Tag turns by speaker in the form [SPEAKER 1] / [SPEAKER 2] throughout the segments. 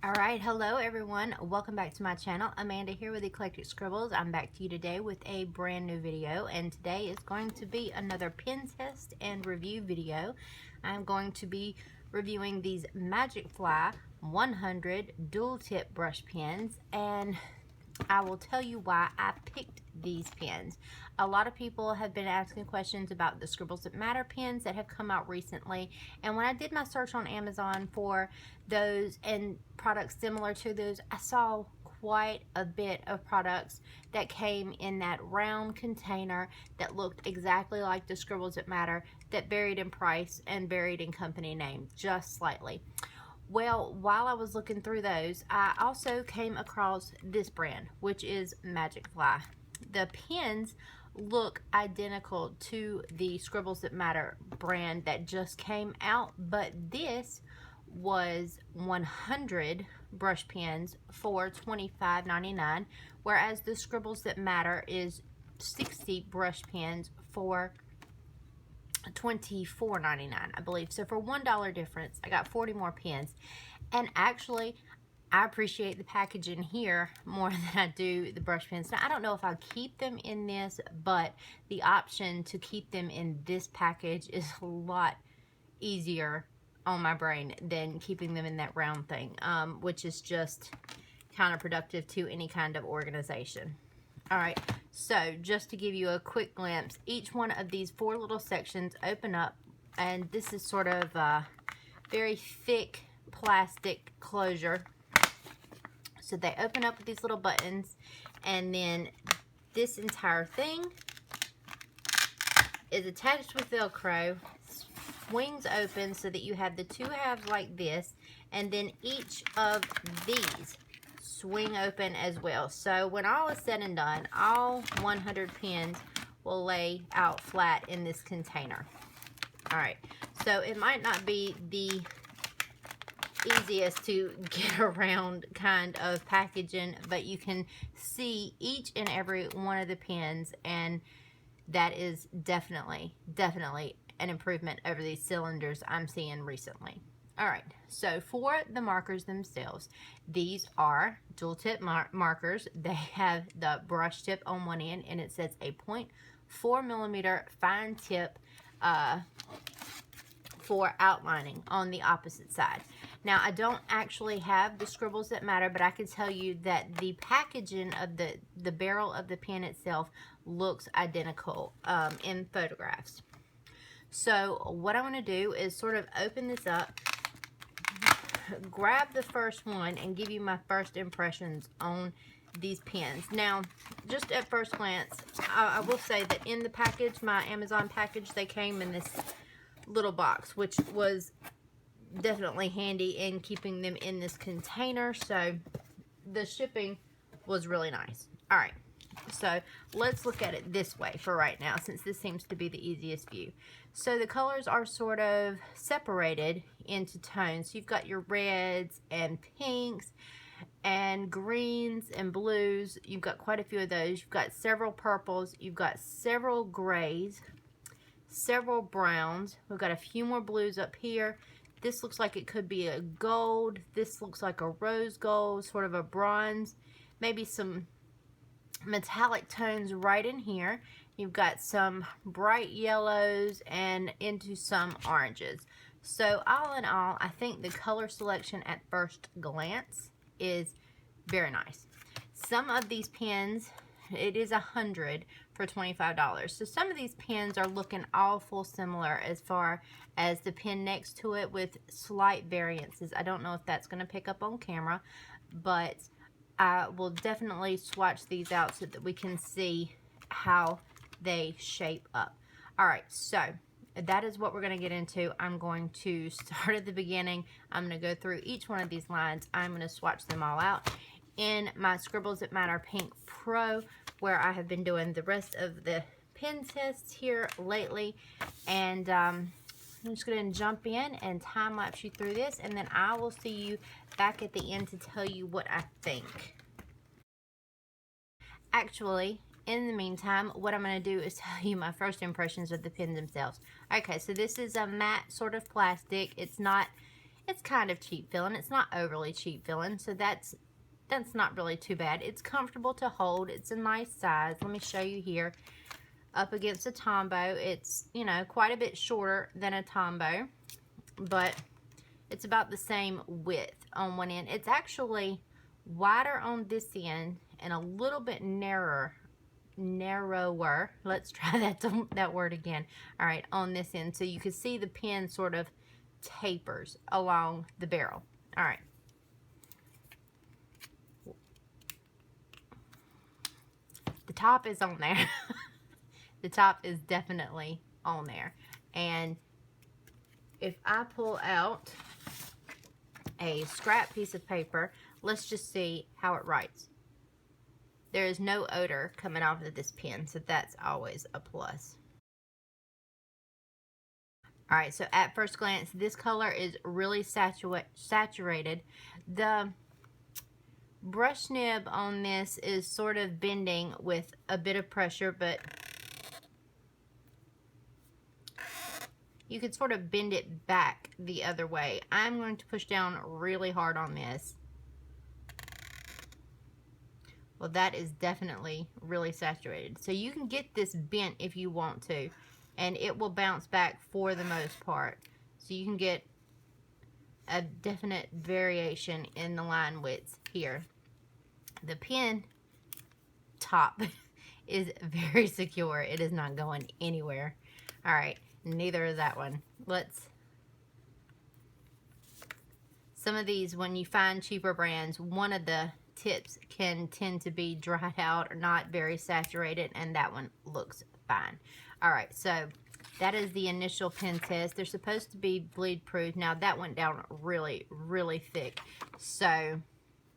[SPEAKER 1] Alright, hello everyone. Welcome back to my channel. Amanda here with Eclectic Scribbles. I'm back to you today with a brand new video, and today is going to be another pen test and review video. I'm going to be reviewing these Magicfly 100 dual tip brush pens, and I will tell you why I picked these pens. A lot of people have been asking questions about the Scribbles That Matter pens that have come out recently, and when I did my search on Amazon for those and products similar to those, I saw quite a bit of products that came in that round container that looked exactly like the Scribbles That Matter, that varied in price and varied in company name just slightly. Well, while I was looking through those, I also came across this brand, which is Magicfly. The pens look identical to the Scribbles That Matter brand that just came out, but this was 100 brush pens for $25.99, whereas the Scribbles That Matter is 60 brush pens for $24.99, I believe. So for $1 difference, I got 40 more pens. And actually, I appreciate the packaging here more than I do the brush pens. Now, I don't know if I'll keep them in this, but the option to keep them in this package is a lot easier on my brain than keeping them in that round thing, which is just counterproductive to any kind of organization. Alright, so just to give you a quick glimpse, each one of these four little sections open up, and this is sort of a very thick plastic closure. So they open up with these little buttons, and then this entire thing is attached with Velcro, swings open so that you have the two halves like this, and then each of these swing open as well. So when all is said and done, all 100 pens will lay out flat in this container. Alright, so it might not be the easiest to get around kind of packaging, but you can see each and every one of the pens, and that is definitely an improvement over these cylinders I'm seeing recently. Alright, so for the markers themselves, these are dual tip markers. They have the brush tip on one end, and it says a 0.4 millimeter fine tip for outlining on the opposite side. Now, I don't actually have the Scribbles That Matter, but I can tell you that the packaging of the barrel of the pen itself looks identical in photographs. So what I'm going to do is sort of open this up, grab the first one, and give you my first impressions on these pens. Now, just at first glance, I will say that in the package, my Amazon package, they came in this little box, which was definitely handy in keeping them in this container, so the shipping was really nice. Alright, so let's look at it this way for right now, since this seems to be the easiest view. So the colors are sort of separated into tones. So you've got your reds and pinks and greens and blues. You've got quite a few of those. You've got several purples. You've got several grays, several browns. We've got a few more blues up here. This looks like it could be a gold. This looks like a rose gold, sort of a bronze. Maybe some metallic tones right in here. You've got some bright yellows and into some oranges. So all in all, I think the color selection at first glance is very nice. Some of these pens, it is 100 for $25. So some of these pens are looking awful similar as far as the pen next to it, with slight variances. I don't know if that's going to pick up on camera, but I will definitely swatch these out so that we can see how they shape up. Alright, so that is what we're going to get into. I'm going to start at the beginning. I'm going to go through each one of these lines. I'm going to swatch them all out in my Scribbles That Matter Pink Pro, where I have been doing the rest of the pen tests here lately. And I'm just going to jump in and time-lapse you through this, and then I will see you back at the end to tell you what I think. Actually, in the meantime, what I'm going to do is tell you my first impressions of the pens themselves. Okay, so this is a matte sort of plastic. It's not It's kind of cheap feeling. It's not overly cheap feeling, so that's not really too bad. It's comfortable to hold. It's a nice size. Let me show you here. Up against a Tombow, it's, you know, quite a bit shorter than a Tombow, but it's about the same width on one end. It's actually wider on this end and a little bit narrower. Let's try that word again. All right, on this end, so you can see the pen sort of tapers along the barrel. All right. The top is on there. The top is definitely on there. And if I pull out a scrap piece of paper, let's just see how it writes. There is no odor coming off of this pen, so that's always a plus. Alright, so at first glance, this color is really saturated. The brush nib on this is sort of bending with a bit of pressure, but you could sort of bend it back the other way. I'm going to push down really hard on this. Well, that is definitely really saturated. So you can get this bent if you want to, and it will bounce back for the most part. So you can get a definite variation in the line widths here. The pen top is very secure. It is not going anywhere. All right. Neither is that one. Some of these, when you find cheaper brands, one of the tips can tend to be dried out or not very saturated, and that one looks fine. Alright, so that is the initial pen test. They're supposed to be bleed proof. Now that went down really, really thick. So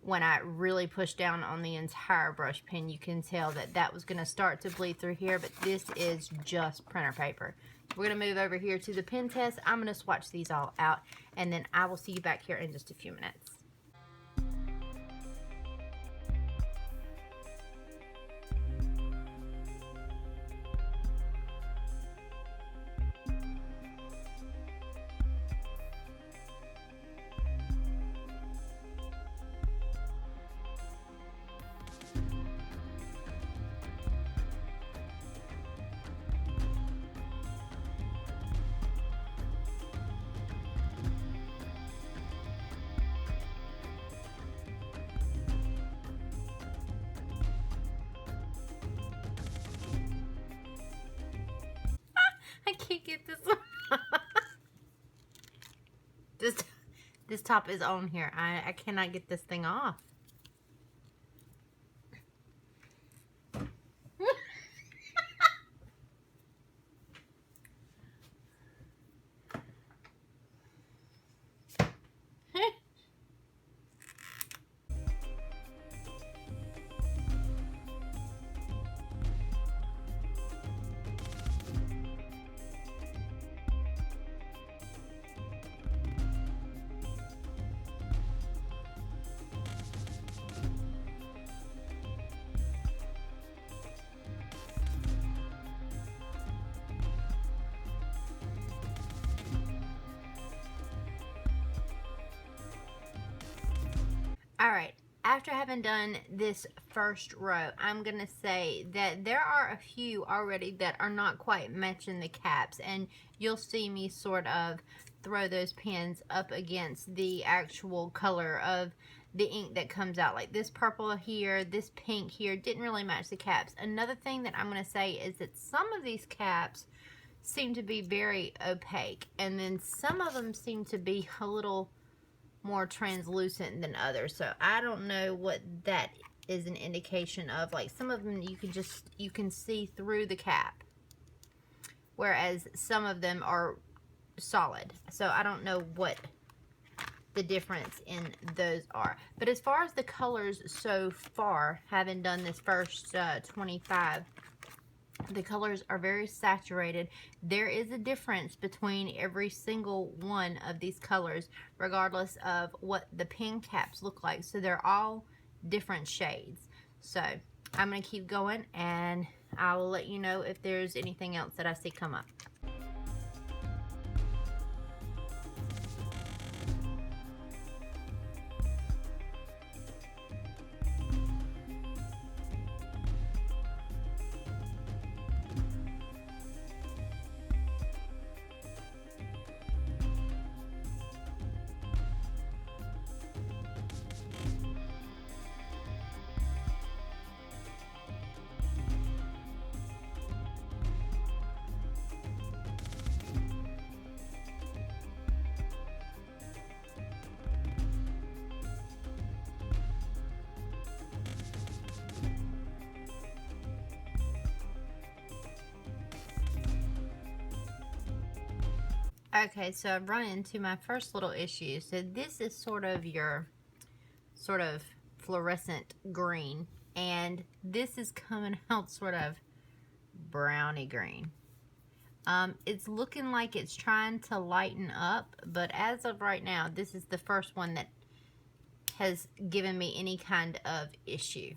[SPEAKER 1] when I really pushed down on the entire brush pen, you can tell that that was going to start to bleed through here, but this is just printer paper. We're going to move over here to the pen test. I'm going to swatch these all out, and then I will see you back here in just a few minutes. I can't get this one. This top is on here. I cannot get this thing off. Alright, after having done this first row, I'm going to say that there are a few already that are not quite matching the caps, and you'll see me sort of throw those pens up against the actual color of the ink that comes out. Like this purple here, this pink here, didn't really match the caps. Another thing that I'm going to say is that some of these caps seem to be very opaque, and then some of them seem to be a little more translucent than others. So I don't know what that is an indication of. Like some of them you can see through the cap, whereas some of them are solid. So I don't know what the difference in those are. But as far as the colors so far, having done this first 25, the colors are very saturated. There is a difference between every single one of these colors, regardless of what the pen caps look like. So they're all different shades. So I'm going to keep going, and I will let you know if there's anything else that I see come up. Okay, so I've run into my first little issue. So this is sort of your fluorescent green, and this is coming out sort of browny green. It's looking like it's trying to lighten up, but as of right now, this is the first one that has given me any kind of issue.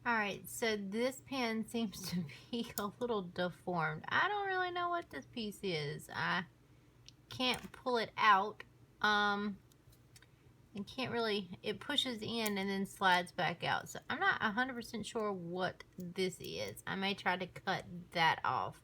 [SPEAKER 1] Alright, so this pen seems to be a little deformed. I don't really know what this piece is. I can't pull it out. And can't really, it pushes in and then slides back out. So I'm not 100% sure what this is. I may try to cut that off.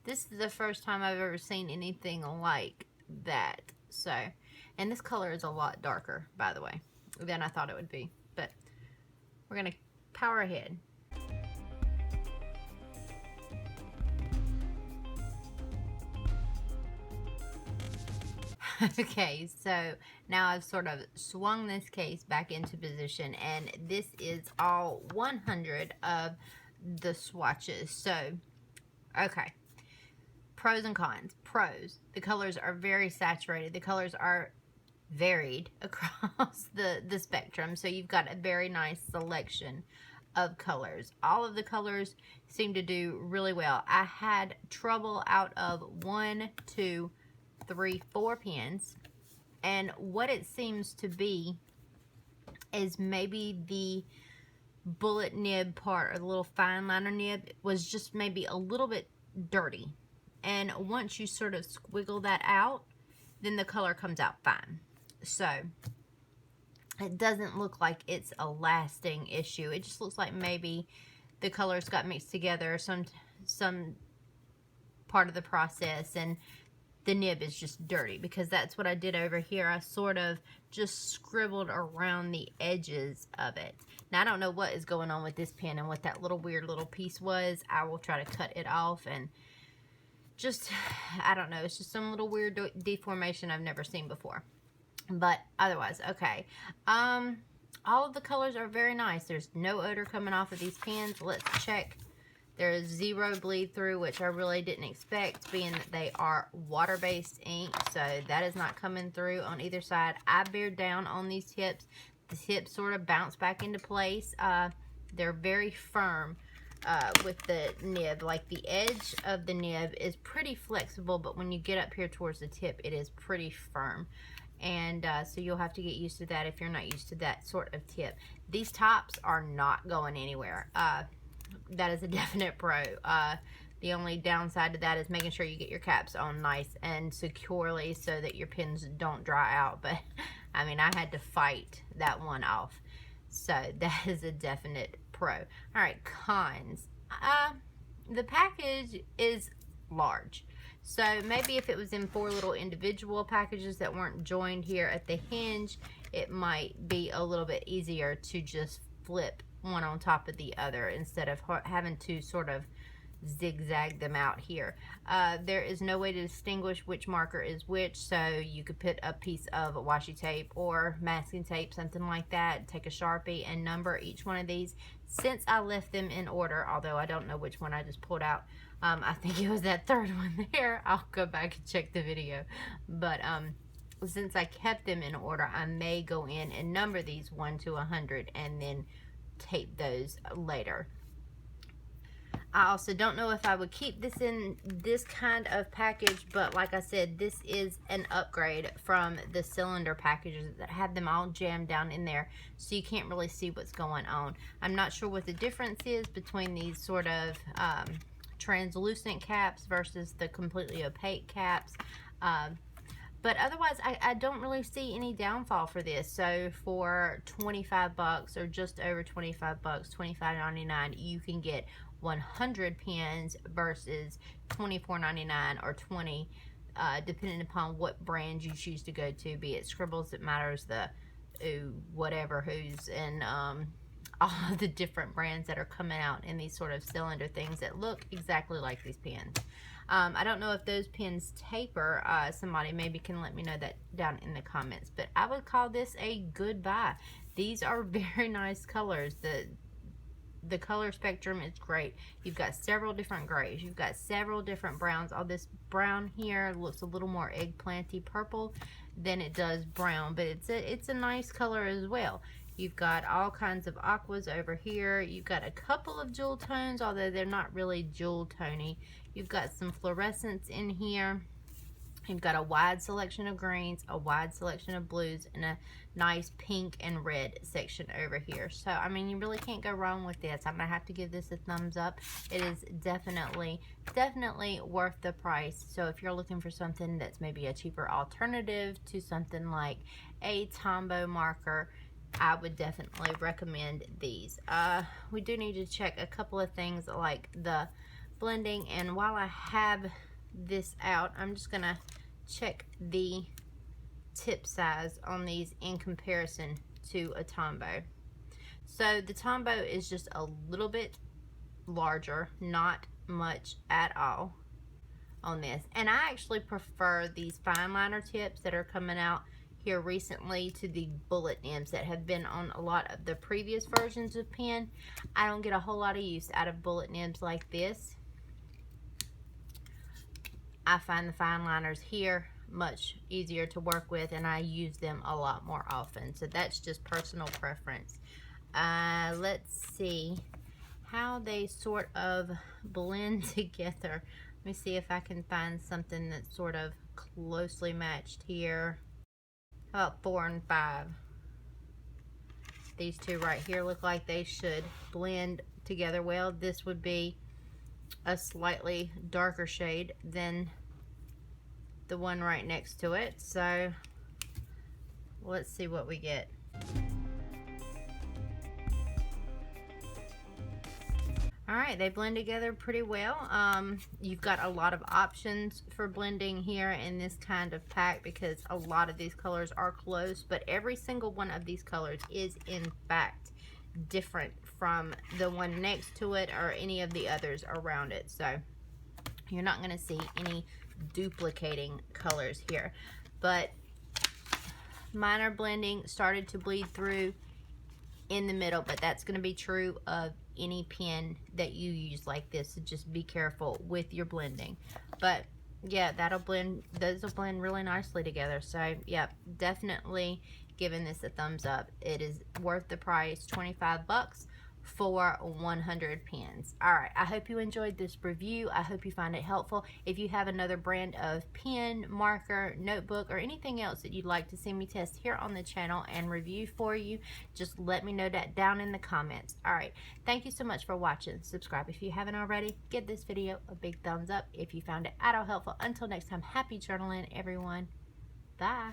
[SPEAKER 1] This is the first time I've ever seen anything like that. So, and this color is a lot darker, by the way, than I thought it would be. But we're going to power ahead. Okay, so now I've sort of swung this case back into position, and this is all 100 of the swatches. So, okay, pros and cons. Pros, the colors are very saturated. The colors are varied across the spectrum, so you've got a very nice selection of colors. All of the colors seem to do really well. I had trouble out of 1, 2, 3, 4 pens, and what it seems to be is maybe the bullet nib part, or the little fine liner nib, was just maybe a little bit dirty, and once you sort of squiggle that out, then the color comes out fine. So it doesn't look like it's a lasting issue. It just looks like maybe the colors got mixed together some part of the process, and the nib is just dirty, because that's what I did over here. I sort of just scribbled around the edges of it. Now, I don't know what is going on with this pen and what that little weird little piece was. I will try to cut it off, and just, I don't know, it's just some little weird deformation I've never seen before. But otherwise, okay. All of the colors are very nice. There's no odor coming off of these pens. Let's check. There's 0 bleed through, which I really didn't expect, being that they are water-based ink. So that is not coming through on either side. I bared down on these tips. The tips sort of bounce back into place. They're very firm with the nib. Like, the edge of the nib is pretty flexible, but when you get up here towards the tip, it is pretty firm. And so you'll have to get used to that if you're not used to that sort of tip. These tops are not going anywhere. That is a definite pro. The only downside to that is making sure you get your caps on nice and securely so that your pens don't dry out. But I mean, I had to fight that one off. So that is a definite pro. All right, cons. the package is large. So maybe if it was in 4 little individual packages that weren't joined here at the hinge, it might be a little bit easier to just flip one on top of the other instead of having to sort of zigzag them out here. There is no way to distinguish which marker is which, so you could put a piece of washi tape or masking tape, something like that, take a Sharpie and number each one of these. Since I left them in order, although I don't know which one I just pulled out, I think it was that third one there. I'll go back and check the video, but since I kept them in order, I may go in and number these 1 to 100 and then tape those later. I also don't know if I would keep this in this kind of package, but like I said, this is an upgrade from the cylinder packages that have them all jammed down in there, so you can't really see what's going on. I'm not sure what the difference is between these sort of translucent caps versus the completely opaque caps. But otherwise, I don't really see any downfall for this. So for 25 bucks or just over 25 bucks, $25.99, you can get 100 pins versus $24.99 or $20, depending upon what brand you choose to go to, be it Scribbles, it matters, the whatever who's, and all of the different brands that are coming out in these sort of cylinder things that look exactly like these pins. I don't know if those pins taper. Somebody maybe can let me know that down in the comments, but I would call this a good buy. These are very nice colors. The color spectrum is great. You've got several different grays. You've got several different browns. All this brown here looks a little more eggplanty purple than it does brown, but it's a nice color as well. You've got all kinds of aquas over here. You've got a couple of jewel tones, although they're not really jewel tony. You've got some fluorescence in here. You've got a wide selection of greens, a wide selection of blues, and a nice pink and red section over here. So, I mean, you really can't go wrong with this. I'm going to have to give this a thumbs up. It is definitely worth the price. So, if you're looking for something that's maybe a cheaper alternative to something like a Tombow marker, I would definitely recommend these. We do need to check a couple of things like the blending, and while I have this out, I'm just gonna check the tip size on these in comparison to a Tombow. So the Tombow is just a little bit larger, not much at all on this, and I actually prefer these fine liner tips that are coming out here recently to the bullet nibs that have been on a lot of the previous versions of pen. I don't get a whole lot of use out of bullet nibs like this. I find the fine liners here much easier to work with, and I use them a lot more often. So that's just personal preference. Let's see how they sort of blend together. Let me see if I can find something that's sort of closely matched here. How about 4 and 5? These two right here look like they should blend together well. This would be a slightly darker shade than the one right next to it. So let's see what we get. Alright, they blend together pretty well. You've got a lot of options for blending here in this kind of pack because a lot of these colors are close, but every single one of these colors is in fact different from the one next to it or any of the others around it. So you're not going to see any duplicating colors here. But minor blending started to bleed through in the middle, but that's going to be true of any pen that you use like this, so just be careful with your blending. But yeah, those will blend really nicely together. So yeah, definitely giving this a thumbs up. It is worth the price, 25 bucks for 100 pens. Alright, I hope you enjoyed this review. I hope you find it helpful. If you have another brand of pen, marker, notebook, or anything else that you'd like to see me test here on the channel and review for you, just let me know that down in the comments. Alright, thank you so much for watching. Subscribe if you haven't already. Give this video a big thumbs up if you found it at all helpful. Until next time, happy journaling, everyone. Bye.